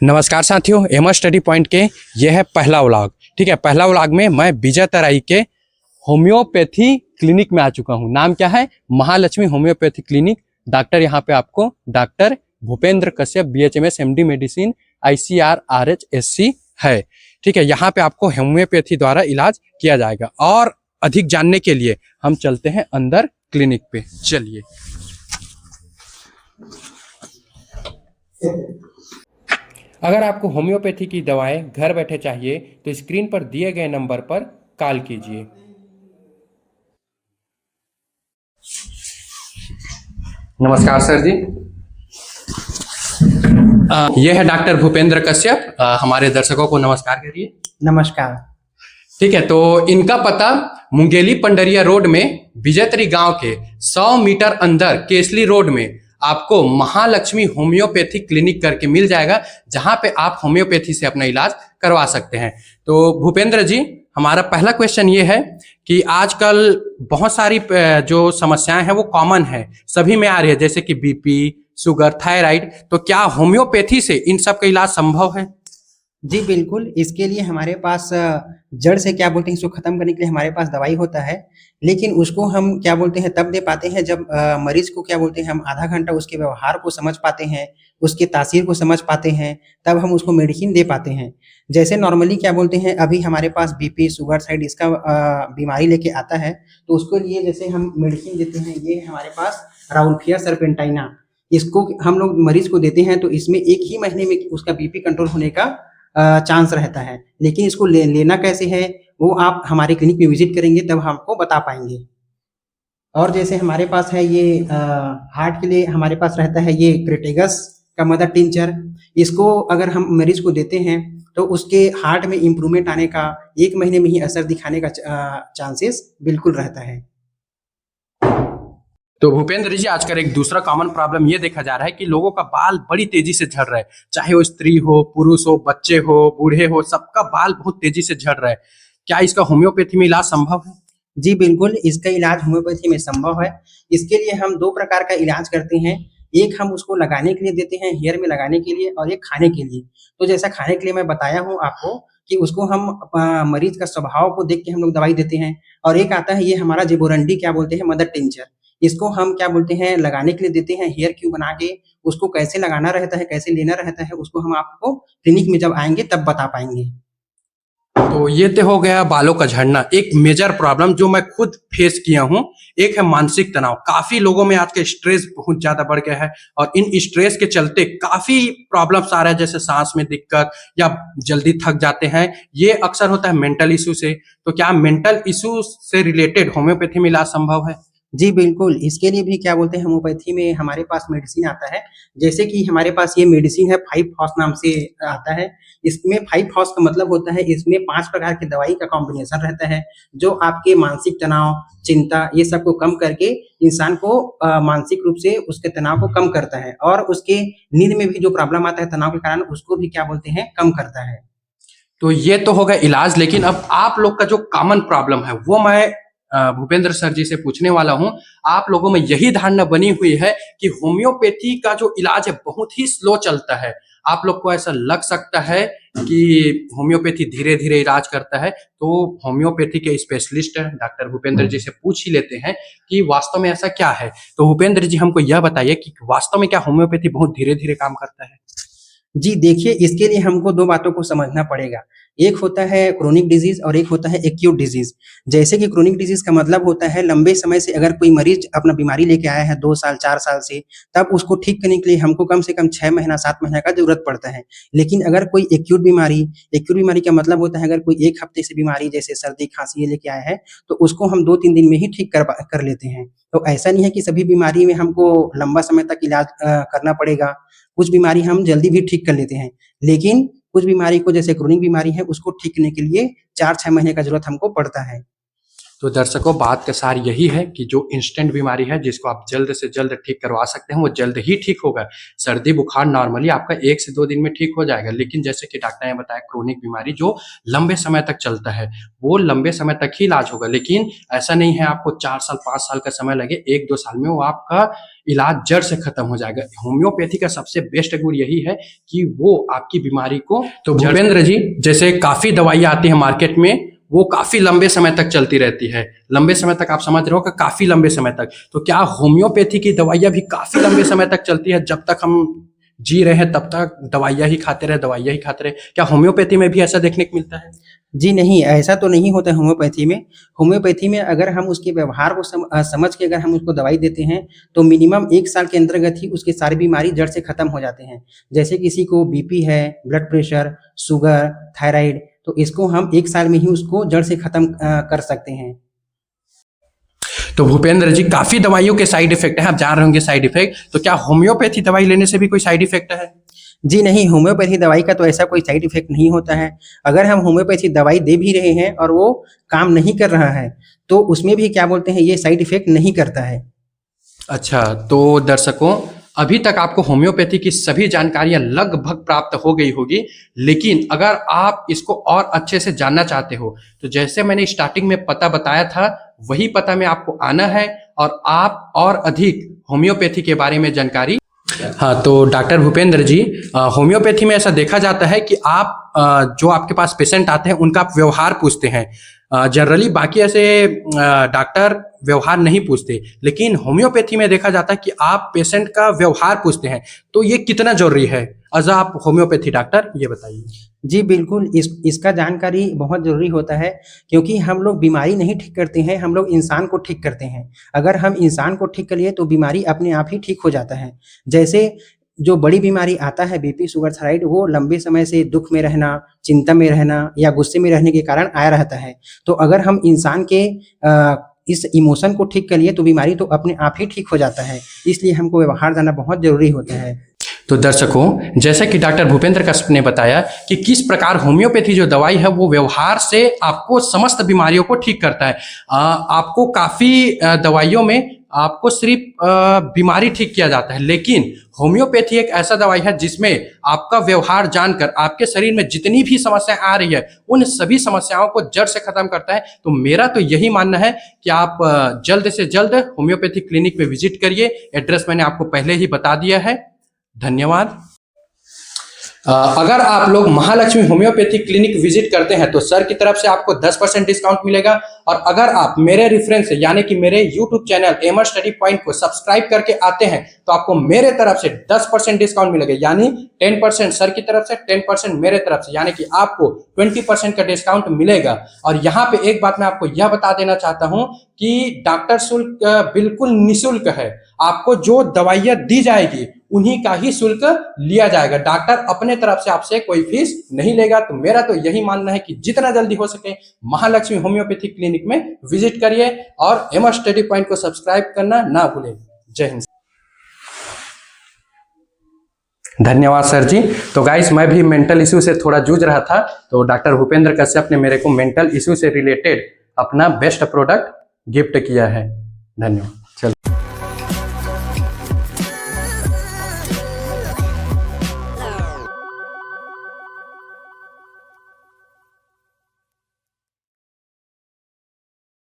नमस्कार साथियों, M study point के यह है पहला व्लॉग। ठीक है, पहला व्लॉग में मैं विजय तराई के होम्योपैथी क्लिनिक में आ चुका हूँ। नाम क्या है? Mahalakshmi homeopathy clinic. डॉक्टर यहाँ पे आपको doctor Bhupendra Kashyap, BHMS MD medicine, ICR RHSC है। ठीक है, यहाँ पे आपको होम्योपैथी द्वारा इलाज किया जाएगा। और अधिक जानने के लिए हम चलते हैं अंदर क्लिनिक पे। चलिए। अगर आपको होम्योपैथी की दवाएं घर बैठे चाहिए तो स्क्रीन पर दिए गए नंबर पर कॉल कीजिए। नमस्कार सर जी। यह है डॉक्टर भूपेंद्र कश्यप। हमारे दर्शकों को नमस्कार करिए। नमस्कार। ठीक है, तो इनका पता मुंगेली पंडरिया रोड में विजयतरी गांव के 100 मीटर अंदर केसली रोड में आपको महालक्ष्मी होम्योपैथी क्लिनिक करके मिल जाएगा, जहां पे आप होम्योपैथी से अपना इलाज करवा सकते हैं। तो भूपेंद्र जी, हमारा पहला क्वेश्चन ये है कि आजकल बहुत सारी जो समस्याएं हैं वो कॉमन है, सभी में आ रही है, जैसे कि BP, शुगर, थायराइड। तो क्या होम्योपैथी से इन सब का इलाज संभव है? जी बिल्कुल, इसके लिए हमारे पास जड़ से क्या बोलते हैं, इसको खत्म करने के लिए हमारे पास दवाई होता है। लेकिन उसको हम क्या बोलते हैं तब दे पाते हैं जब मरीज को क्या बोलते हैं हम आधा घंटा उसके व्यवहार को समझ पाते हैं, उसके तासीर को समझ पाते हैं, तब हम उसको मेडिसिन दे पाते हैं। जैसे नॉर्मली क्या बोलते हैं अभी हमारे पास BP, शुगर, थायराइड इसका बीमारी लेके आता है, तो उसके लिए जैसे हम मेडिसिन देते हैं, ये हमारे पास राउल्फिया सर्पेंटाइना, इसको हम लोग मरीज को देते हैं। तो इसमें 1 ही महीने में उसका BP कंट्रोल होने का चांस रहता है। लेकिन इसको लेना कैसे है वो आप हमारे क्लिनिक में विजिट करेंगे तब हमको बता पाएंगे। और जैसे हमारे पास है ये हार्ट के लिए हमारे पास रहता है ये क्रेटेगस का मदर टिंचर। इसको अगर हम मरीज को देते हैं तो उसके हार्ट में इम्प्रूवमेंट आने का 1 महीने में ही असर दिखाने का चांसेस बिल्कुल रहता है। तो भूपेंद्र जी, आजकल एक दूसरा कॉमन प्रॉब्लम ये देखा जा रहा है कि लोगों का बाल बड़ी तेजी से झड़ रहा है, चाहे वो स्त्री हो, पुरुष हो, बच्चे हो, बूढ़े हो, सबका बाल बहुत तेजी से झड़ रहा है। क्या इसका होम्योपैथी में इलाज संभव है? जी बिल्कुल, इसका इलाज होम्योपैथी में संभव है। इसके लिए हम 2 प्रकार का इलाज करते हैं। एक हम उसको लगाने के लिए देते हैं, हेयर में लगाने के लिए, और एक खाने के लिए। तो जैसा खाने के लिए मैं बताया हूँ आपको कि उसको हम मरीज का स्वभाव को देख के हम लोग दवाई देते हैं। और एक आता है ये हमारा जेबोरंडी क्या बोलते हैं मदर टिंचर, इसको हम क्या बोलते हैं लगाने के लिए देते हैं, हेयर क्यूब बना के। उसको कैसे लगाना रहता है, कैसे लेना रहता है, उसको हम आपको क्लिनिक में जब आएंगे तब बता पाएंगे। तो ये तो हो गया बालों का झड़ना। एक मेजर प्रॉब्लम जो मैं खुद फेस किया हूँ, एक है मानसिक तनाव। काफी लोगों में आज के स्ट्रेस बहुत ज्यादा बढ़ गया है और इन स्ट्रेस के चलते काफी प्रॉब्लम्स आ रहे हैं, जैसे सांस में दिक्कत या जल्दी थक जाते हैं। ये अक्सर होता है मेंटल इशू से। तो क्या मेंटल इशू से रिलेटेड होम्योपैथी में इलाज संभव है? जी बिल्कुल, इसके लिए भी क्या बोलते हैं होम्योपैथी में हमारे पास मेडिसिन आता है। जैसे कि हमारे पास ये मेडिसिन है 5-फॉस नाम से आता है। इसमें 5-फॉस का मतलब होता है इसमें 5 प्रकार की दवाई का कॉम्बिनेशन रहता है, जो आपके मानसिक तनाव, चिंता ये सब को कम करके इंसान को मानसिक रूप से उसके तनाव को कम करता है, और उसके नींद में भी जो प्रॉब्लम आता है तनाव के कारण उसको भी क्या बोलते हैं कम करता है। तो ये तो होगा इलाज, लेकिन अब आप लोग का जो कॉमन प्रॉब्लम है वो मैं भूपेंद्र सर जी से पूछने वाला हूं। आप लोगों में यही धारणा बनी हुई है कि होम्योपैथी का जो इलाज है बहुत ही स्लो चलता है। आप लोग को ऐसा लग सकता है कि होम्योपैथी धीरे धीरे इलाज करता है। तो होम्योपैथी के स्पेशलिस्ट डॉक्टर भूपेंद्र जी से पूछ ही लेते हैं कि वास्तव में ऐसा क्या है। तो भूपेंद्र जी, हमको यह बताइए कि वास्तव में क्या होम्योपैथी बहुत धीरे धीरे काम करता है? जी देखिए, इसके लिए हमको 2 बातों को समझना पड़ेगा। एक होता है क्रोनिक डिजीज और एक होता है एक्यूट डिजीज। जैसे कि क्रोनिक डिजीज का मतलब होता है लंबे समय से अगर कोई मरीज अपना बीमारी लेके आया है 2 साल 4 साल से, तब उसको ठीक करने के लिए हमको कम से कम 6 महीना 7 महीना का जरूरत पड़ता है। लेकिन अगर कोई एक्यूट बीमारी का मतलब होता है अगर कोई 1 हफ्ते से बीमारी जैसे सर्दी खांसी ये लेके आया है, तो उसको हम 2-3 दिन में ही ठीक कर लेते हैं। तो ऐसा नहीं है कि सभी बीमारी में हमको लंबा समय तक इलाज करना पड़ेगा। कुछ बीमारी हम जल्दी भी ठीक कर लेते हैं, लेकिन कुछ बीमारी को जैसे क्रोनिक बीमारी है उसको ठीक करने के लिए 4-6 महीने का जरूरत हमको पड़ता है। तो दर्शकों, बात का सार यही है कि जो इंस्टेंट बीमारी है जिसको आप जल्द से जल्द ठीक करवा सकते हैं वो जल्द ही ठीक होगा। सर्दी बुखार नॉर्मली आपका 1 से 2 दिन में ठीक हो जाएगा, लेकिन जैसे कि डॉक्टर ने बताया क्रोनिक बीमारी जो लंबे समय तक चलता है वो लंबे समय तक ही इलाज होगा। लेकिन ऐसा नहीं है आपको 4 साल 5 साल का समय लगे, 1-2 साल में वो आपका इलाज जड़ से खत्म हो जाएगा। होम्योपैथी का सबसे बेस्ट गुण यही है कि वो आपकी बीमारी को, तो भूपेंद्र जी जैसे काफी दवाइयाँ आती है मार्केट में वो काफी लंबे समय तक चलती रहती है, लंबे समय तक आप समझ रहे हो कि काफी लंबे समय तक, तो क्या होम्योपैथी की दवाइयाँ भी काफी लंबे समय तक चलती है? जब तक हम जी रहे हैं तब तक दवाइयाँ ही खाते रहे, दवाइयाँ ही खाते रहे, क्या होम्योपैथी में भी ऐसा देखने को मिलता है? जी नहीं, ऐसा तो नहीं होता है होम्योपैथी में। होम्योपैथी में अगर हम उसके व्यवहार को समझ के अगर हम उसको दवाई देते हैं, तो मिनिमम 1 साल के अंतर्गत ही उसकी सारी बीमारी जड़ से खत्म हो जाते हैं। जैसे किसी को बीपी है, ब्लड प्रेशर, शुगर, थायराइड, तो इसको हम 1 साल में ही उसको जड़ से खत्म कर सकते हैं। तो भूपेंद्र जी, काफी दवाइयों के साइड इफेक्ट है, आप जान रहे होंगे साइड इफेक्ट, तो क्या होम्योपैथी दवाई लेने से भी कोई साइड इफेक्ट है? जी नहीं, होम्योपैथी दवाई का तो ऐसा कोई साइड इफेक्ट नहीं होता है। अगर हम होम्योपैथी दवाई दे भी रहे हैं और वो काम नहीं कर रहा है, तो उसमें भी क्या बोलते हैं ये साइड इफेक्ट नहीं करता है। अच्छा, तो दर्शकों, अभी तक आपको होम्योपैथी की सभी जानकारियां लगभग प्राप्त हो गई होगी, लेकिन अगर आप इसको और अच्छे से जानना चाहते हो तो जैसे मैंने स्टार्टिंग में पता बताया था वही पता में आपको आना है और आप और अधिक होम्योपैथी के बारे में जानकारी। हाँ, तो डॉक्टर भूपेंद्र जी, होम्योपैथी में ऐसा देखा जाता है कि आप जो आपके पास पेशेंट आते हैं उनका आप व्यवहार पूछते हैं। जनरली बाकी ऐसे डॉक्टर व्यवहार नहीं पूछते, लेकिन होम्योपैथी में देखा जाता है कि आप पेशेंट का व्यवहार पूछते हैं। तो ये कितना जरूरी है? आप होम्योपैथी डॉक्टर, ये बताइए। जी बिल्कुल, इसका जानकारी बहुत ज़रूरी होता है, क्योंकि हम लोग बीमारी नहीं ठीक करते हैं, हम लोग इंसान को ठीक करते हैं। अगर हम इंसान को ठीक कर लिए तो बीमारी अपने आप ही ठीक हो जाता है। जैसे जो बड़ी बीमारी आता है बीपी, शुगर, थायराइड, वो लंबे समय से दुःख में रहना, चिंता में रहना या गुस्से में रहने के कारण आया रहता है। तो अगर हम इंसान के इस इमोशन को ठीक कर लिए तो बीमारी तो अपने आप ही ठीक हो जाता है। इसलिए हमको व्यवहार जानना बहुत ज़रूरी होता है। तो दर्शकों, जैसे कि डॉक्टर भूपेंद्र कश्यप ने बताया कि किस प्रकार होम्योपैथी जो दवाई है वो व्यवहार से आपको समस्त बीमारियों को ठीक करता है। आपको काफी दवाइयों में आपको सिर्फ बीमारी ठीक किया जाता है, लेकिन होम्योपैथी एक ऐसा दवाई है जिसमें आपका व्यवहार जानकर आपके शरीर में जितनी भी समस्याएं आ रही है उन सभी समस्याओं को जड़ से खत्म करता है। तो मेरा तो यही मानना है कि आप जल्द से जल्द होम्योपैथी क्लिनिक में विजिट करिए। एड्रेस मैंने आपको पहले ही बता दिया है। धन्यवाद। अगर आप लोग महालक्ष्मी होम्योपैथी क्लिनिक विजिट करते हैं तो सर की तरफ से आपको 10% डिस्काउंट मिलेगा, और अगर आप मेरे रेफरेंस से यानी कि मेरे YouTube channel MR study point को सब्सक्राइब करके आते हैं तो आपको मेरे तरफ से 10% डिस्काउंट मिलेगा, यानी 10% सर की तरफ से, 10% मेरे तरफ से, यानी कि आपको 20% का डिस्काउंट मिलेगा। और यहाँ पे एक बात मैं आपको यह बता देना चाहता हूँ कि डॉक्टर शुल्क बिल्कुल निःशुल्क है। आपको जो दवाइयाँ दी जाएगी उन्हीं का ही शुल्क लिया जाएगा। डॉक्टर अपने तरफ से आपसे कोई फीस नहीं लेगा। तो मेरा तो यही मानना है कि जितना जल्दी हो सके महालक्ष्मी होम्योपैथी क्लिनिक में विजिट करिए और एमआर स्टडी पॉइंट को सब्सक्राइब करना ना भूलें। जय हिंद। धन्यवाद सर जी। तो गाइस, मैं भी मेंटल इश्यू से थोड़ा जूझ रहा था, तो डॉक्टर भूपेंद्र कश्यप ने मेरे को मेंटल इश्यू से रिलेटेड अपना बेस्ट प्रोडक्ट गिफ्ट किया है। धन्यवाद। चलो।